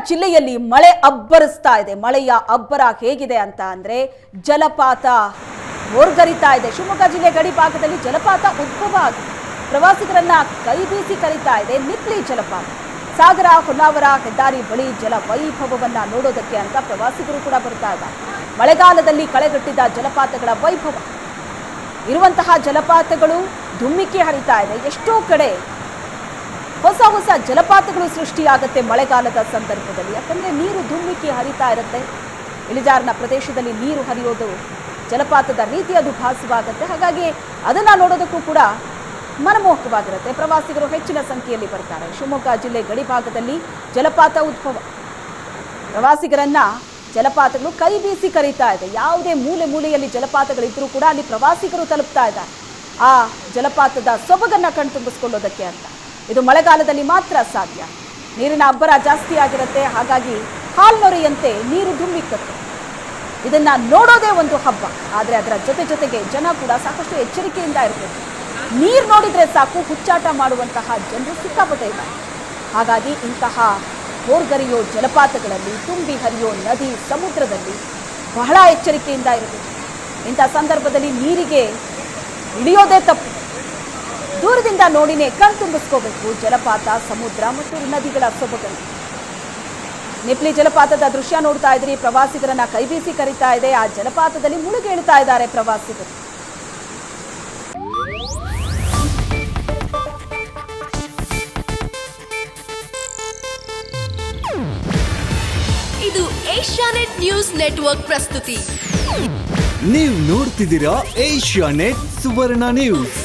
ಜಿಲ್ಲೆಯಲ್ಲಿ ಮಳೆ ಅಬ್ಬರಿಸ್ತಾ ಇದೆ. ಮಳೆಯ ಅಬ್ಬರ ಹೇಗಿದೆ ಅಂತ ಅಂದ್ರೆ ಜಲಪಾತ ಹೊರಗರಿತಾ ಇದೆ. ಶಿವಮೊಗ್ಗ ಜಿಲ್ಲೆ ಗಡಿ ಭಾಗದಲ್ಲಿ ಜಲಪಾತ ಉದ್ಭವ ಆಗಿದೆ. ಪ್ರವಾಸಿಗರನ್ನ ಕೈ ಬೀಸಿ ಕರೀತಾ ಇದೆ ನಿಪ್ಲಿ ಜಲಪಾತ. ಸಾಗರ ಹೊನ್ನಾವರ ಹೆದ್ದಾರಿ ಬಳಿ ಜಲ ವೈಭವವನ್ನ ನೋಡೋದಕ್ಕೆ ಅಂತ ಪ್ರವಾಸಿಗರು ಕೂಡ ಬರ್ತಾ ಇದ್ದಾರೆ. ಮಳೆಗಾಲದಲ್ಲಿ ಕಳೆಗಟ್ಟಿದ ಜಲಪಾತಗಳ ವೈಭವ ಇರುವಂತಹ ಜಲಪಾತಗಳು ಧುಮ್ಮಿಕ್ಕಿ ಹರಿತಾ ಇದೆ. ಎಷ್ಟೋ ಕಡೆ ಹೊಸ ಹೊಸ ಜಲಪಾತಗಳು ಸೃಷ್ಟಿಯಾಗುತ್ತೆ ಮಳೆಗಾಲದ ಸಂದರ್ಭದಲ್ಲಿ. ಯಾಕಂದ್ರೆ ನೀರು ಧುಮ್ಮಿಕ್ಕಿ ಹರಿತಾ ಇರುತ್ತೆ. ಇಳಿಜಾರಿನ ಪ್ರದೇಶದಲ್ಲಿ ನೀರು ಹರಿಯೋದು ಜಲಪಾತದ ರೀತಿ ಅದು ಭಾಸವಾಗುತ್ತೆ. ಹಾಗಾಗಿ ಅದನ್ನ ನೋಡೋದಕ್ಕೂ ಕೂಡ ಮನಮೋಹಕವಾಗಿರುತ್ತೆ. ಪ್ರವಾಸಿಗರು ಹೆಚ್ಚಿನ ಸಂಖ್ಯೆಯಲ್ಲಿ ಬರ್ತಾರೆ. ಶಿವಮೊಗ್ಗ ಜಿಲ್ಲೆ ಗಡಿ ಭಾಗದಲ್ಲಿ ಜಲಪಾತ ಉದ್ಭವ. ಪ್ರವಾಸಿಗರನ್ನ ಜಲಪಾತಗಳು ಕೈ ಬೀಸಿ ಕರೀತಾ ಇದೆ. ಯಾವುದೇ ಮೂಲೆ ಮೂಲೆಯಲ್ಲಿ ಜಲಪಾತಗಳಿದ್ರೂ ಕೂಡ ಅಲ್ಲಿ ಪ್ರವಾಸಿಗರು ತಲುಪ್ತಾ ಇದ್ದಾರೆ ಆ ಜಲಪಾತದ ಸೊಬಗನ್ನ ಕಣ್ತುಂಬಿಸ್ಕೊಳ್ಳೋದಕ್ಕೆ ಅಂತ. ಇದು ಮಳೆಗಾಲದಲ್ಲಿ ಮಾತ್ರ ಸಾಧ್ಯ. ನೀರಿನ ಅಬ್ಬರ ಜಾಸ್ತಿ ಆಗಿರುತ್ತೆ. ಹಾಗಾಗಿ ಹಾಲ್ನೊರೆಯಂತೆ ನೀರು ಧುಮ್ಮಿಕ್ಕುತ್ತೆ. ಇದನ್ನ ನೋಡೋದೇ ಒಂದು ಹಬ್ಬ. ಆದರೆ ಅದರ ಜೊತೆಗೆ ಜನ ಕೂಡ ಸಾಕಷ್ಟು ಎಚ್ಚರಿಕೆಯಿಂದ ಇರಬೇಕು. ನೀರು ನೋಡಿದ್ರೆ ಸಾಕು ಹುಚ್ಚಾಟ ಮಾಡುವಂತಹ ಜನರು ಸಿಕ್ಕಾಪಟ್ಟೆ ಇದ್ದಾರೆ. ಹಾಗಾಗಿ ಇಂತಹ ಹೋರ್ಗರಿಯೋ ಜಲಪಾತಗಳಲ್ಲಿ, ತುಂಬಿ ಹರಿಯೋ ನದಿ, ಸಮುದ್ರದಲ್ಲಿ ಬಹಳ ಎಚ್ಚರಿಕೆಯಿಂದ ಇರಬೇಕು. ಇಂಥ ಸಂದರ್ಭದಲ್ಲಿ ನೀರಿಗೆ ಇಳಿಯೋದೇ ತಪ್ಪು. ದೂರದಿಂದ ನೋಡಿನೇ ಕಣ್ತುಂಬಿಸ್ಕೋಬೇಕು ಜಲಪಾತ, ಸಮುದ್ರ ಮತ್ತು ನದಿಗಳ ಸೊಬಗನ್ನು. ನಿಪ್ಲಿ ಜಲಪಾತದ ದೃಶ್ಯ ನೋಡ್ತಾ ಇದ್ರಿ. ಪ್ರವಾಸಿಗರನ್ನ ಕೈಬೀಸಿ ಕರೀತಾ ಇದೆ. ಆ ಜಲಪಾತದಲ್ಲಿ ಮುಳುಗೇಳ್ತಾ ಇದ್ದಾರೆ ಪ್ರವಾಸಿಗರು. ಇದು ಏಷ್ಯಾನೆಟ್ ನ್ಯೂಸ್ ನೆಟ್ವರ್ಕ್ ಪ್ರಸ್ತುತಿ. ನೀವು ನೋಡ್ತಿದ್ದೀರಾ ಏಷ್ಯಾನೆಟ್ ಸುವರ್ಣ ನ್ಯೂಸ್.